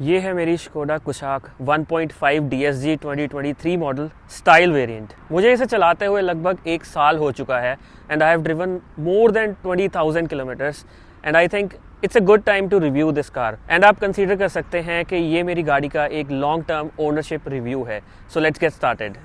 ये है मेरी Skoda Kushaq 1.5 DSG 2023 model style variant. मुझे इसे चलाते हुए लगभग 1 साल हो चुका है and I have driven more than 20,000 kilometres and I think it's a good time to review this car and आप कंसीडर कर सकते हैं कि ये मेरी गाड़ी का एक लॉन्ग टर्म ओनरशिप रिव्यू है। So let's get started.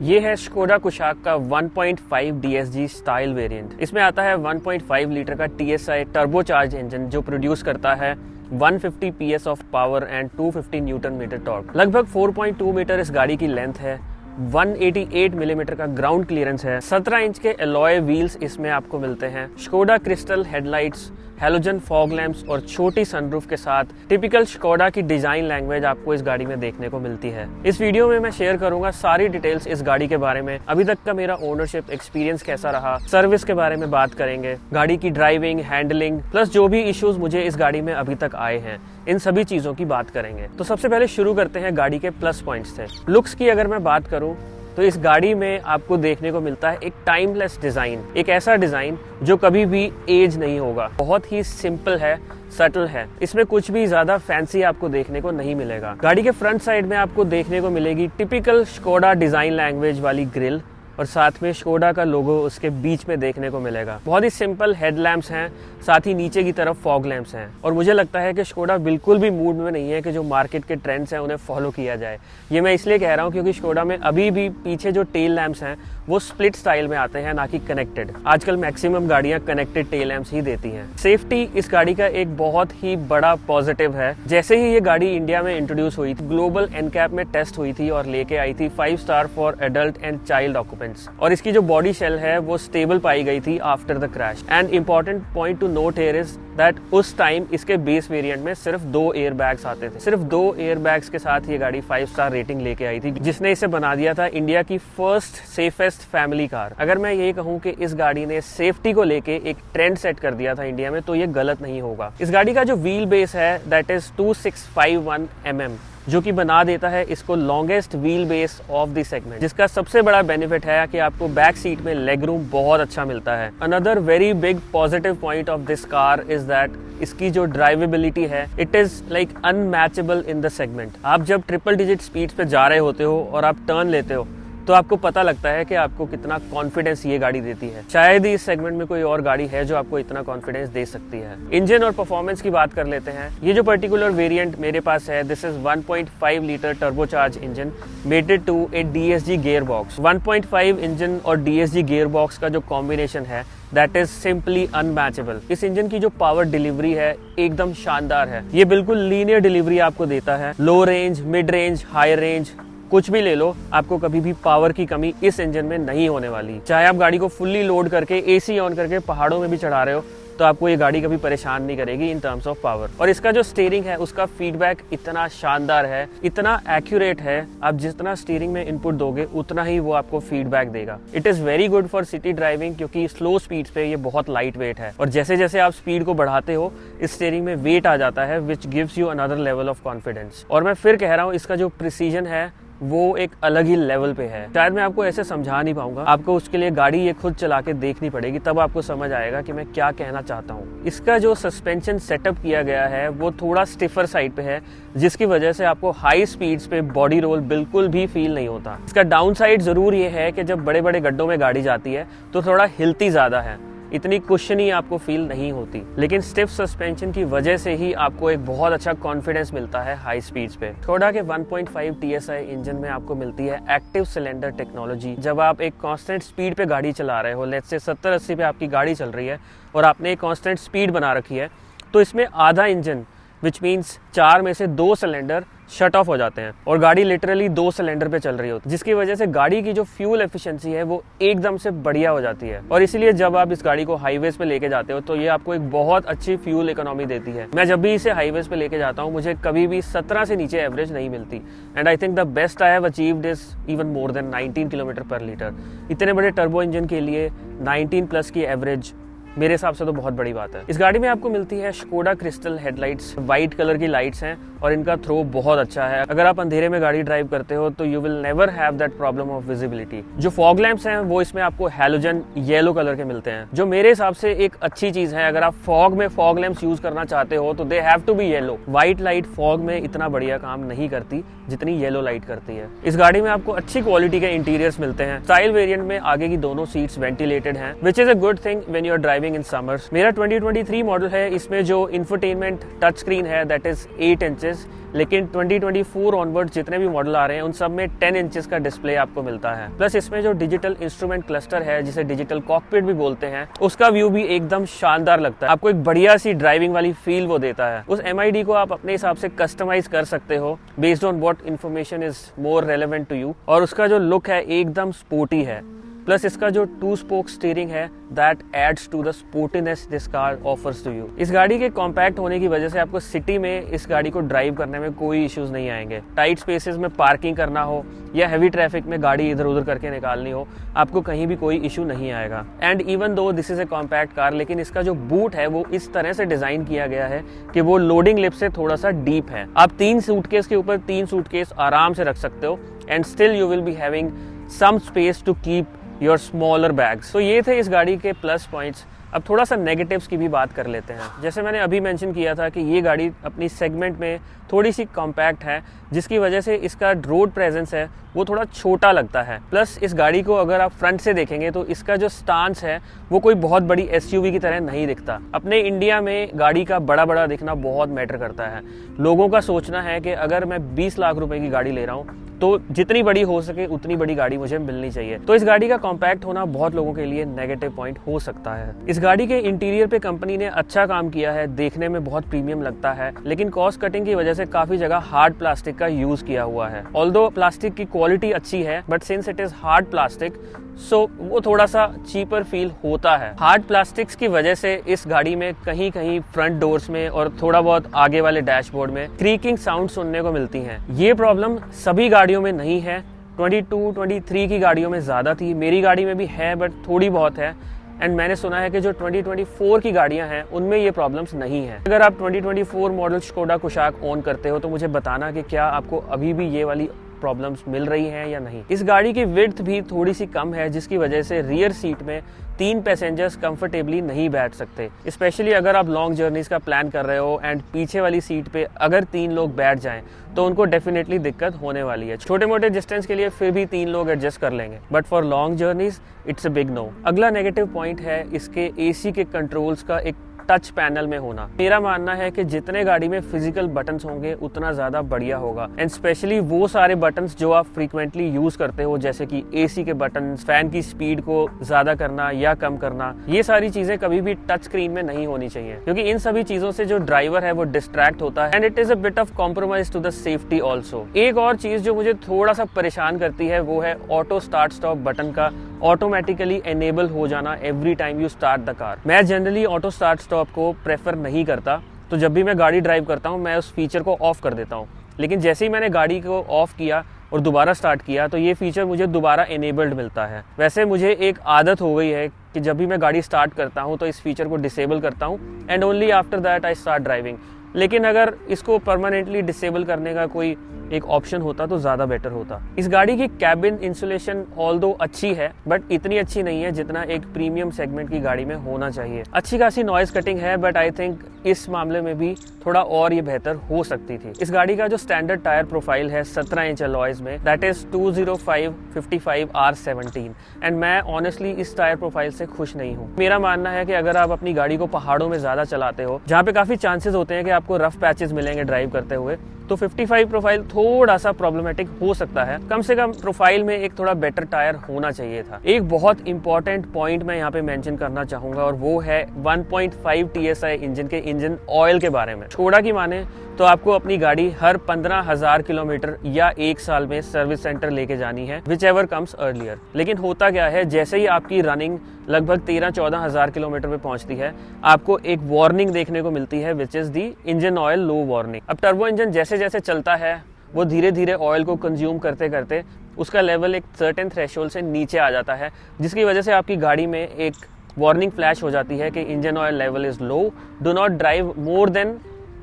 ये है स्कोडा कुशाक का 1.5 DSG स्टाइल वेरिएंट। इसमें आता है 1.5 लीटर का TSI टर्बोचार्ज इंजन जो प्रोड्यूस करता है 150 PS of power and 250 newton metre torque. लगभग 4.2 मीटर इस गाड़ी की लेंथ है, 188 मिलीमीटर का ग्राउंड क्लियरेंस है, 17 इंच के एलॉय व्हील्स इसमें आपको मिलते हैं, Skoda crystal headlights, halogen fog lamps और छोटी सनरूफ के साथ टिपिकल स्कोडा की डिजाइन लैंग्वेज आपको इस गाड़ी में देखने को मिलती है। इस वीडियो में मैं शेयर करूंगा सारी डिटेल्स इस गाड़ी के बारे में, अभी तक का मेरा ओनरशिप एक्सपीरियंस कैसा रहा, सर्विस के बारे में बात करेंगे, गाड़ी की ड्राइविंग, हैंडलिंग प्लस जो भी इश्यूज मुझे इस गाड़ी में अभी तक आए हैं, इन सभी चीजों की बात करेंगे। तो सबसे पहले शुरू करते हैं गाड़ी के प्लस पॉइंट्स से। लुक्स की अगर मैं बात करूं तो इस गाड़ी में आपको देखने को मिलता है एक टाइमलेस डिजाइन, एक ऐसा डिजाइन जो कभी भी एज नहीं होगा। बहुत ही सिंपल है, सटल है, इसमें कुछ भी ज्यादा फैंसी आपको देखने को नहीं मिलेगा। गाड़ी के फ्रंट साइड में आपको देखने को मिलेगी टिपिकल स्कोडा डिजाइन लैंग्वेज वाली ग्रिल और साथ में स्कोडा का लोगो उसके बीच में देखने को मिलेगा। बहुत ही सिंपल हेडलैम्प्स हैं, साथ ही नीचे की तरफ फॉग लैंप्स हैं और मुझे लगता है कि स्कोडा बिल्कुल भी मूड में नहीं है कि जो मार्केट के ट्रेंड्स हैं उन्हें फॉलो किया जाए। ये मैं इसलिए कह रहा हूँ क्योंकि स्कोडा में अभी भी पीछे जो टेल लैंप्स हैं वो स्प्लिट स्टाइल में आते हैं, ना कि कनेक्टेड। आजकल मैक्सिमम गाड़ियां कनेक्टेड टेल लैंप्स ही देती हैं। सेफ्टी इस गाड़ी का एक बहुत ही बड़ा पॉजिटिव है। जैसे ही ये गाड़ी इंडिया में इंट्रोड्यूस हुई थी, ग्लोबल एनकैप में टेस्ट हुई थी और लेके आई थी 5 star for adult and child occupants और इसकी जो बॉडी शेल है वो स्टेबल पाई गई थी after the crash. And important point two note here is that उस टाइम इसके बेस वेरिएंट में सिर्फ 2 एयर बैग्स आते थे। सिर्फ 2 एयर बैग्स के साथ ये गाड़ी 5 स्टार रेटिंग लेके आई थी, जिसने इसे बना दिया था इंडिया की फर्स्ट सेफेस्ट फैमिली कार। अगर मैं ये कहूँ कि इस गाड़ी ने सेफ्टी को लेके एक ट्रेंड सेट कर दिया था इंडिया में, तो ये गलत नहीं होगा। इस गाड़ी का जो व्हील बेस है दैट इज 2651 mm, जो कि बना देता है इसको longest wheel base of the segment, जिसका सबसे बड़ा बेनिफिट है कि आपको बैक सीट में लेग रूम बहुत अच्छा मिलता है। Another very big positive point of this car is that इसकी जो ड्राइवेबिलिटी है it is like unmatchable in the segment. आप जब ट्रिपल डिजिट स्पीड पे जा रहे होते हो और आप टर्न लेते हो तो आपको पता लगता है कि आपको कितना कॉन्फिडेंस ये गाड़ी देती है। शायद ही इस सेगमेंट में कोई और गाड़ी है जो आपको इतना कॉन्फिडेंस दे सकती है। इंजन और परफॉर्मेंस की बात कर लेते हैं। ये जो पर्टिकुलर वेरिएंट मेरे पास है, this is 1.5 litre turbocharge engine mated to a DSG gear box. 1.5 engine और DSG गियर बॉक्स का जो कॉम्बिनेशन है दैट इज सिंपली अनमैचेबल। इस इंजन की जो पावर डिलीवरी है एकदम शानदार है। ये बिल्कुल लीनियर डिलीवरी आपको देता है। लो range, mid range, high range कुछ भी ले लो, आपको कभी भी पावर की कमी इस इंजन में नहीं होने वाली। चाहे आप गाड़ी को फुल्ली लोड करके AC ऑन करके पहाड़ों में भी चढ़ा रहे हो तो आपको ये गाड़ी कभी परेशान नहीं करेगी इन टर्म्स ऑफ पावर। और इसका जो स्टीयरिंग है उसका फीडबैक इतना शानदार है, इतना एक्यूरेट है, आप जितना स्टीयरिंग में इनपुट दोगे उतना ही वो आपको फीडबैक देगा। It is very good for city driving क्योंकि स्लो स्पीड पे ये बहुत लाइट वेट है और जैसे जैसे आप स्पीड को बढ़ाते हो इस स्टीयरिंग में वेट आ जाता है which gives you another level of confidence. और मैं फिर कह रहा हूँ इसका जो प्रिसीजन है वो एक अलग ही लेवल पे है। शायद मैं आपको ऐसे समझा नहीं पाऊंगा, आपको उसके लिए गाड़ी ये खुद चला के देखनी पड़ेगी, तब आपको समझ आएगा कि मैं क्या कहना चाहता हूँ। इसका जो सस्पेंशन सेटअप किया गया है वो थोड़ा स्टिफर साइड पे है, जिसकी वजह से आपको हाई स्पीड्स पे बॉडी रोल बिल्कुल भी फील नहीं होता। इसका डाउन साइड जरूर ये है कि जब बड़े बड़े गड्ढों में गाड़ी जाती है तो थोड़ा हिलती ज्यादा है, इतनी कुशनी आपको फील नहीं होती, लेकिन स्टिफ सस्पेंशन की वजह से ही आपको एक बहुत अच्छा कॉन्फिडेंस मिलता है हाई स्पीड्स पे। स्कोडा के 1.5 TSI इंजन में आपको मिलती है एक्टिव सिलेंडर टेक्नोलॉजी। जब आप एक कांस्टेंट स्पीड पे गाड़ी चला रहे हो, लेट्स से 70-80 पे आपकी गाड़ी चल रही है और आपने एक कांस्टेंट स्पीड बना रखी है तो इसमें आधा इंजन विच मीन्स 4 में से 2 सिलेंडर शट ऑफ हो जाते हैं और गाड़ी लिटरली 2 सिलेंडर पे चल रही होती है, जिसकी वजह से गाड़ी की जो फ्यूल एफिशिएंसी है वो एकदम से बढ़िया हो जाती है। और इसीलिए जब आप इस गाड़ी को हाईवेज पे लेके जाते हो तो ये आपको एक बहुत अच्छी फ्यूल इकोनॉमी देती है। मैं जब भी इसे हाईवेज पे लेके जाता हूँ मुझे कभी भी 17 से नीचे एवरेज नहीं मिलती and I think the best I have achieved is even more than 19 kilometre पर लीटर। इतने बड़े टर्बो इंजन के लिए 19 प्लस की एवरेज मेरे हिसाब से तो बहुत बड़ी बात है। इस गाड़ी में आपको मिलती है Skoda crystal headlights, white colour की लाइट्स हैं और इनका थ्रो बहुत अच्छा है। अगर आप अंधेरे में गाड़ी ड्राइव करते हो तो you will never have that problem of visibility. जो फॉग लैंप्स हैं वो इसमें आपको हैलोजन येलो कलर के मिलते हैं, जो मेरे हिसाब से एक अच्छी चीज है। अगर आप फॉग में फॉग लैंप्स यूज करना चाहते हो तो they have to be yellow. White light fog में इतना बढ़िया काम नहीं करती जितनी येलो लाइट करती है। इस गाड़ी में आपको अच्छी क्वालिटी के इंटीरियर्स मिलते हैं। स्टाइल वेरिएंट में आगे की दोनों सीट्स वेंटिलेटेड हैं, which is a good thing when you are driving in summers. मेरा 2023 मॉडल है, इसमें जो इंफोटेनमेंट टच स्क्रीन है दैट इज 8 इंचेस, लेकिन 2024 ऑनवर्ड जितने भी मॉडल आ रहे हैं उन सब में 10 इंचेस का डिस्प्ले आपको मिलता है। प्लस इसमें जो डिजिटल इंस्ट्रूमेंट क्लस्टर है जिसे डिजिटल कॉकपिट भी बोलते हैं, उसका व्यू भी एकदम शानदार लगता है। आपको एक बढ़िया सी ड्राइविंग वाली फील वो देता है। उस MID को आप अपने हिसाब से कस्टमाइज कर सकते हो based on what information is more relevant to you, और उसका जो लुक है एकदम स्पोर्टी है। प्लस इसका जो 2 स्पोक स्टीयरिंग है that adds to the sportiness this car offers to you. इस गाड़ी के कॉम्पैक्ट होने की वजह से आपको सिटी में इस गाड़ी को ड्राइव करने में कोई इश्यूज नहीं आएंगे। टाइट स्पेसेस में पार्किंग करना हो या हैवी ट्रैफिक में गाड़ी इधर उधर करके निकालनी हो, आपको कहीं भी कोई इशू नहीं आएगा। And even though this is a compact car, लेकिन इसका जो बूट है वो इस तरह से डिजाइन किया गया है कि वो लोडिंग लिप से थोड़ा सा डीप है। आप 3 सूटकेस के ऊपर 3 सूटकेस आराम से रख सकते हो and still you will be having some space to keep your smaller bags. तो ये थे इस गाड़ी के प्लस पॉइंट्स। अब थोड़ा सा नेगेटिव्स की भी बात कर लेते हैं। जैसे मैंने अभी मेंशन किया था कि ये गाड़ी अपनी सेगमेंट में थोड़ी सी कॉम्पैक्ट है, जिसकी वजह से इसका रोड प्रेजेंस है वो थोड़ा छोटा लगता है। प्लस इस गाड़ी को अगर आप फ्रंट से देखेंगे तो इसका जो स्टांस है वो कोई बहुत बड़ी SUV की तरह नहीं दिखता। अपने इंडिया में गाड़ी का बड़ा बड़ा दिखना बहुत मैटर करता है। लोगों का सोचना है कि अगर मैं 20 लाख रुपए की गाड़ी ले रहा हूँ तो जितनी बड़ी हो सके उतनी बड़ी गाड़ी मुझे मिलनी चाहिए। तो इस गाड़ी का कॉम्पैक्ट होना बहुत लोगों के लिए नेगेटिव पॉइंट हो सकता है। इस गाड़ी के इंटीरियर पे कंपनी ने अच्छा काम किया है, देखने में बहुत प्रीमियम लगता है, लेकिन कॉस्ट कटिंग की वजह से काफी जगह हार्ड प्लास्टिक का यूज किया हुआ है। ऑल्दो प्लास्टिक की क्वालिटी अच्छी है but since it is hard plastic so वो थोड़ा सा चीपर फील होता है। हार्ड प्लास्टिक्स की वजह से इस गाड़ी में कहीं कहीं फ्रंट डोर्स में और थोड़ा बहुत आगे वाले डैशबोर्ड में क्रीकिंग साउंड सुनने को मिलती हैं। ये प्रॉब्लम सभी गाड़ियों में नहीं है, 22, 23 की गाड़ियों में ज्यादा थी, मेरी गाड़ी में भी है बट थोड़ी बहुत है। एंड मैंने सुना है कि जो 2024 की गाड़ियां हैं उनमें ये प्रॉब्लम्स नहीं है। अगर आप 2024 मॉडल स्कोडा कुशाक ओन करते हो तो मुझे बताना कि क्या आपको अभी भी ये वाली प्रॉब्लम्स मिल रही हैं या नहीं। इस गाड़ी की विड्थ भी थोड़ी सी कम है, जिसकी वजह से रियर सीट में 3 पैसेंजर्स कंफर्टेबली नहीं बैठ सकते। स्पेशली अगर आप लॉन्ग जर्नीज का प्लान कर रहे हो एंड पीछे वाली सीट पे अगर 3 लोग बैठ जाएं तो उनको डेफिनेटली दिक्कत होने वाली है। छोटे मोटे डिस्टेंस के लिए फिर भी 3 लोग एडजस्ट कर लेंगे, but for long journeys it's a big no. अगला नेगेटिव पॉइंट है इसके AC के कंट्रोल्स का एक टच पैनल में होना। मेरा मानना है कि जितने गाड़ी में फिजिकल बटन्स होंगे उतना ज्यादा बढ़िया होगा एंड स्पेशली वो सारे बटन्स जो आप फ्रीक्वेंटली यूज करते हो, जैसे कि AC के बटन्स, फैन की स्पीड को ज्यादा करना या कम करना, ये सारी चीजें कभी भी टच स्क्रीन में नहीं होनी चाहिए, क्योंकि इन सभी चीजों से जो ड्राइवर है वो डिस्ट्रैक्ट होता है and it is a bit of compromise to the safety also. एक और चीज जो मुझे थोड़ा सा परेशान करती है वो है ऑटो स्टार्ट स्टॉप बटन का ऑटोमेटिकली एनेबल हो जाना every time you start the car. मैं जनरली ऑटो स्टार्ट स्टॉप को प्रेफर नहीं करता, तो जब भी मैं गाड़ी ड्राइव करता हूँ मैं उस फीचर को ऑफ कर देता हूँ। लेकिन जैसे ही मैंने गाड़ी को ऑफ किया और दोबारा स्टार्ट किया तो ये फीचर मुझे दोबारा एनेबल्ड मिलता है। वैसे मुझे एक आदत हो गई है कि जब भी मैं गाड़ी स्टार्ट करता हूँ तो इस फीचर को डिसेबल करता हूँ and only after that I start driving. लेकिन अगर इसको परमानेंटली डिसेबल करने का कोई एक ऑप्शन होता तो ज्यादा बेटर होता। इस गाड़ी की कैबिन इंसुलेशन ऑल्दो अच्छी है बट इतनी अच्छी नहीं है जितना एक प्रीमियम सेगमेंट की गाड़ी में होना चाहिए। अच्छी खासी नॉइज कटिंग है बट आई थिंक इस मामले में भी थोड़ा और ये बेहतर हो सकती थी। इस गाड़ी का जो स्टैंडर्ड टायर प्रोफाइल है 17 इंच अलॉयज में, दैट इज 205/55 R17 एंड मैं ऑनेस्टली इस टायर प्रोफाइल से खुश नहीं हूँ। मेरा मानना है कि अगर आप अपनी गाड़ी को पहाड़ों में ज्यादा चलाते हो, जहाँ पे काफी चांसेस होते हैं कि आपको रफ पैचेस मिलेंगे ड्राइव करते हुए, तो 55 प्रोफाइल थोड़ा सा प्रॉब्लमेटिक हो सकता है। कम से कम प्रोफाइल में एक थोड़ा बेटर टायर होना चाहिए था। एक बहुत इंपॉर्टेंट पॉइंट मैं यहाँ पे मेंशन करना चाहूंगा और वो है 1.5 TSI इंजन के इंजन ऑयल के बारे में। स्कोडा की माने तो आपको अपनी गाड़ी हर 15,000 किलोमीटर या 1 साल में सर्विस सेंटर लेके जानी है, विच एवर कम्स अर्लियर। लेकिन होता क्या है, जैसे ही आपकी रनिंग लगभग 13-14 हजार किलोमीटर पे पहुंचती है, आपको एक वार्निंग देखने को मिलती है, which is the engine oil low warning. अब टर्बो इंजन जैसे जैसे चलता है वो धीरे धीरे ऑयल को कंज्यूम करते करते उसका लेवल एक सर्टेन थ्रेशोल्ड से नीचे आ जाता है, जिसकी वजह से आपकी गाड़ी में एक वार्निंग फ्लैश हो जाती है कि engine oil level is low, do not drive more than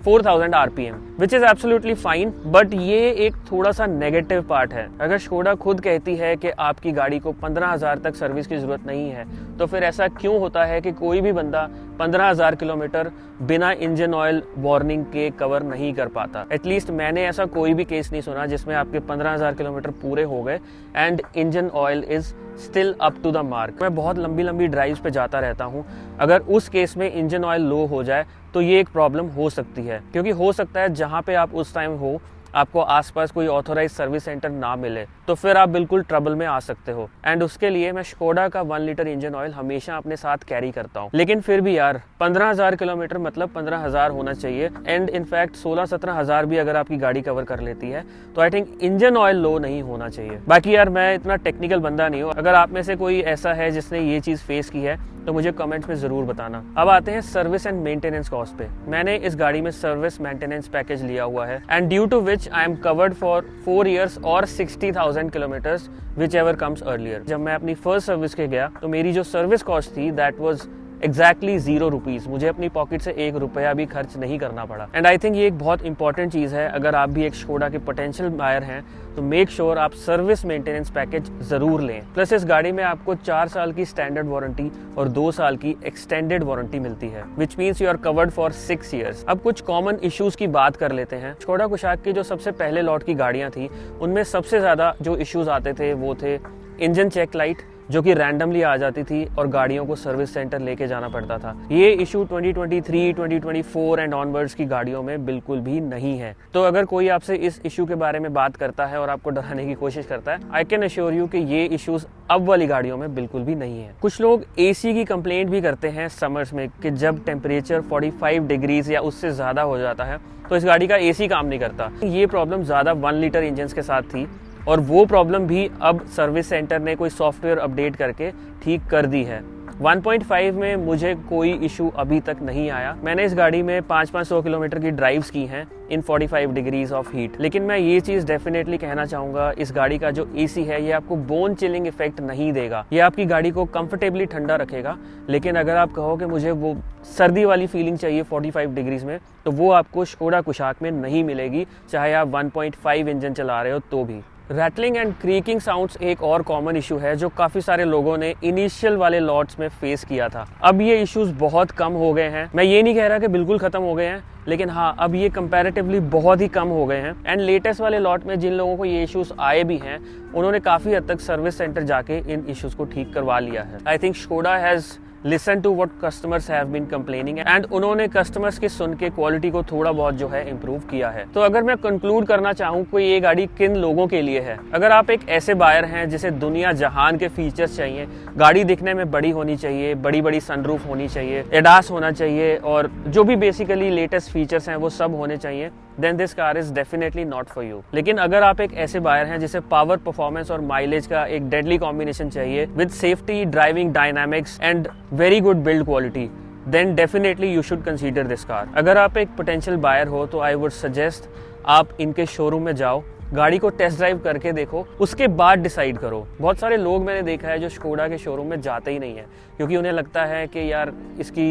4000 RPM, which is absolutely fine. But ये एक थोड़ा सा नेगेटिव पार्ट है। अगर स्कोडा खुद कहती है कि आपकी गाड़ी को 15,000 तक सर्विस की जरूरत नहीं है, तो फिर ऐसा क्यों होता है कि कोई भी बंदा 15,000 किलोमीटर बिना इंजन ऑयल वार्निंग के कवर नहीं कर पाता? एटलीस्ट मैंने ऐसा कोई भी केस नहीं सुना जिसमें आपके 15,000 किलोमीटर पूरे हो गए and engine oil is still up to the mark. मैं बहुत लंबी लंबी ड्राइव्स पे जाता रहता हूँ। अगर उस केस में इंजन ऑयल लो हो जाए तो ये एक प्रॉब्लम हो सकती है, क्योंकि हो सकता है जहां पे आप उस टाइम हो आपको आसपास कोई ऑथोराइज सर्विस सेंटर ना मिले, तो फिर आप बिल्कुल ट्रबल में आ सकते हो। एंड उसके लिए मैं स्कोडा का 1 लीटर इंजन ऑयल हमेशा अपने साथ कैरी करता हूँ। लेकिन फिर भी यार 15,000 किलोमीटर मतलब 15,000 होना चाहिए। एंड इनफैक्ट 16-17 हजार भी अगर आपकी गाड़ी कवर कर लेती है तो आई थिंक इंजन ऑयल लो नहीं होना चाहिए। बाकी यार मैं इतना टेक्निकल बंदा नहीं हूँ। अगर आप में से कोई ऐसा है जिसने ये चीज फेस की है तो मुझे कमेंट्स में जरूर बताना। अब आते हैं सर्विस एंड मेंटेनेंस कॉस्ट पे। मैंने इस गाड़ी में सर्विस मेंटेनेंस पैकेज लिया हुआ है and due to which I am covered for 4 years और 60,000 kilometres, whichever comes earlier. जब मैं अपनी फर्स्ट सर्विस के गया तो मेरी जो सर्विस कॉस्ट थी दैट वाज एग्जैक्टली 0 रुपीज। मुझे अपनी पॉकेट से 1 रुपया भी खर्च नहीं करना पड़ा। एंड आई थिंक ये एक बहुत इंपॉर्टेंट चीज है। अगर आप भी एक स्कोडा के पोटेंशियल बायर हैं तो मेक श्योर आप सर्विस मेंटेनेंस पैकेज जरूर लें। प्लस इस गाड़ी में आपको 4 साल की स्टैंडर्ड वारंटी और 2 साल की एक्सटेंडेड वारंटी मिलती है, which means you are covered for 6 years। अब कुछ कॉमन इश्यूज की बात कर लेते हैं। स्कोडा कुशाक की जो सबसे पहले लॉट की गाड़ियां थी उनमें सबसे ज्यादा जो इश्यूज आते थे वो थे इंजन चेक लाइट, जो कि रैंडमली आ जाती थी और गाड़ियों को सर्विस सेंटर लेके जाना पड़ता था। ये इशू 2023, 2024 एंड ऑनवर्ड्स की गाड़ियों में बिल्कुल भी नहीं है। तो अगर कोई आपसे इस इशू के बारे में बात करता है और आपको डराने की कोशिश करता है, आई कैन अश्योर यू कि ये इश्यूज अब वाली गाड़ियों में बिल्कुल भी नहीं है। कुछ लोग एसी की कंप्लेंट भी करते हैं समर्स में कि जब टेम्परेचर 45 डिग्रीज या उससे ज्यादा हो जाता है तो इस गाड़ी का एसी काम नहीं करता। ये प्रॉब्लम ज्यादा 1 लीटर इंजन के साथ थी और वो प्रॉब्लम भी अब सर्विस सेंटर ने कोई सॉफ्टवेयर अपडेट करके ठीक कर दी है। 1.5 में मुझे कोई इशू अभी तक नहीं आया। मैंने इस गाड़ी में 500-500 किलोमीटर की ड्राइव्स की हैं इन 45 डिग्रीज ऑफ हीट। लेकिन मैं ये चीज डेफिनेटली कहना चाहूंगा, इस गाड़ी का जो एसी है ये आपको बोन चिलिंग इफेक्ट नहीं देगा। ये आपकी गाड़ी को कंफर्टेबली ठंडा रखेगा। लेकिन अगर आप कहो कि मुझे वो सर्दी वाली फीलिंग चाहिए 45 डिग्रीज में, तो वो आपको स्कोडा कुशाक में नहीं मिलेगी, चाहे आप 1.5 इंजन चला रहे हो तो भी। रैटलिंग एंड क्रीकिंग साउंड्स एक और कॉमन इशू है जो काफी सारे लोगों ने इनिशियल वाले लॉट्स में फेस किया था। अब ये इश्यूज बहुत कम हो गए हैं। मैं ये नहीं कह रहा कि बिल्कुल खत्म हो गए हैं, लेकिन हाँ अब ये कंपैरेटिवली बहुत ही कम हो गए हैं। एंड लेटेस्ट वाले लॉट में जिन लोगों को ये इश्यूज आए भी हैं उन्होंने काफी हद तक सर्विस सेंटर जाके इन इश्यूज को ठीक करवा लिया है। I think Skoda has listen to what customers have been complaining and उन्होंने कस्टमर्स की सुन के क्वालिटी को थोड़ा बहुत जो है इम्प्रूव किया है। तो अगर मैं कंक्लूड करना चाहूँ कि ये गाड़ी किन लोगों के लिए है, अगर आप एक ऐसे बायर हैं जिसे दुनिया जहान के फीचर्स चाहिए, गाड़ी दिखने में बड़ी होनी चाहिए, बड़ी बड़ी सनरूफ होनी चाहिए, एडास होना चाहिए और जो भी बेसिकली लेटेस्ट फीचर्स हैं वो सब होने चाहिए, then this car is definitely not for you। लेकिन अगर आप एक ऐसे बायर हैं जिसे पावर, परफॉर्मेंस और माइलेज का एक डेडली कॉम्बिनेशन चाहिए with safety, driving dynamics and very good build quality, then definitely you should consider this car। अगर आप एक पोटेंशियल बायर हो तो आई वुड सजेस्ट आप इनके शोरूम में जाओ, गाड़ी को टेस्ट ड्राइव करके देखो, उसके बाद डिसाइड करो। बहुत सारे लोग मैंने देखा है जो स्कोडा के शोरूम में जाते ही नहीं है क्योंकि उन्हें लगता है कि यार इसकी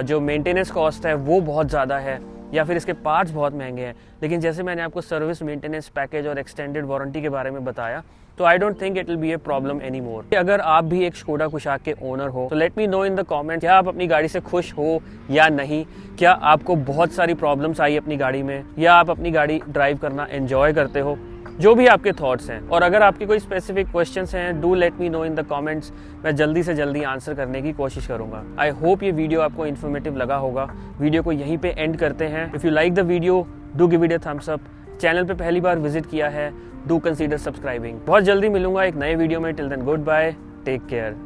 जो मेंटेनेंस कॉस्ट है वो बहुत ज़्यादा है या फिर इसके पार्ट्स बहुत महंगे हैं। लेकिन जैसे मैंने आपको सर्विस मेंटेनेंस पैकेज और एक्सटेंडेड वारंटी के बारे में बताया तो I don't think it will be a problem any more. अगर आप भी एक स्कोडा कुशाक के ओनर हो तो let me know in the comment, क्या आप अपनी गाड़ी से खुश हो या नहीं? क्या आपको बहुत सारी प्रॉब्लम्स आई अपनी गाड़ी में, या आप अपनी गाड़ी ड्राइव करना एंजॉय करते हो? जो भी आपके थॉट्स हैं, और अगर आपके कोई स्पेसिफिक क्वेश्चंस हैं do let me know in the comments. मैं जल्दी से जल्दी आंसर करने की कोशिश करूंगा। आई होप ये वीडियो आपको इन्फॉर्मेटिव लगा होगा। वीडियो को यहीं पे एंड करते हैं। If you like the video do give it a thumbs up. Channel पे पहली बार विजिट किया है, डू कंसीडर सब्सक्राइबिंग। बहुत जल्दी मिलूंगा एक नए वीडियो में। Till then goodbye, take care.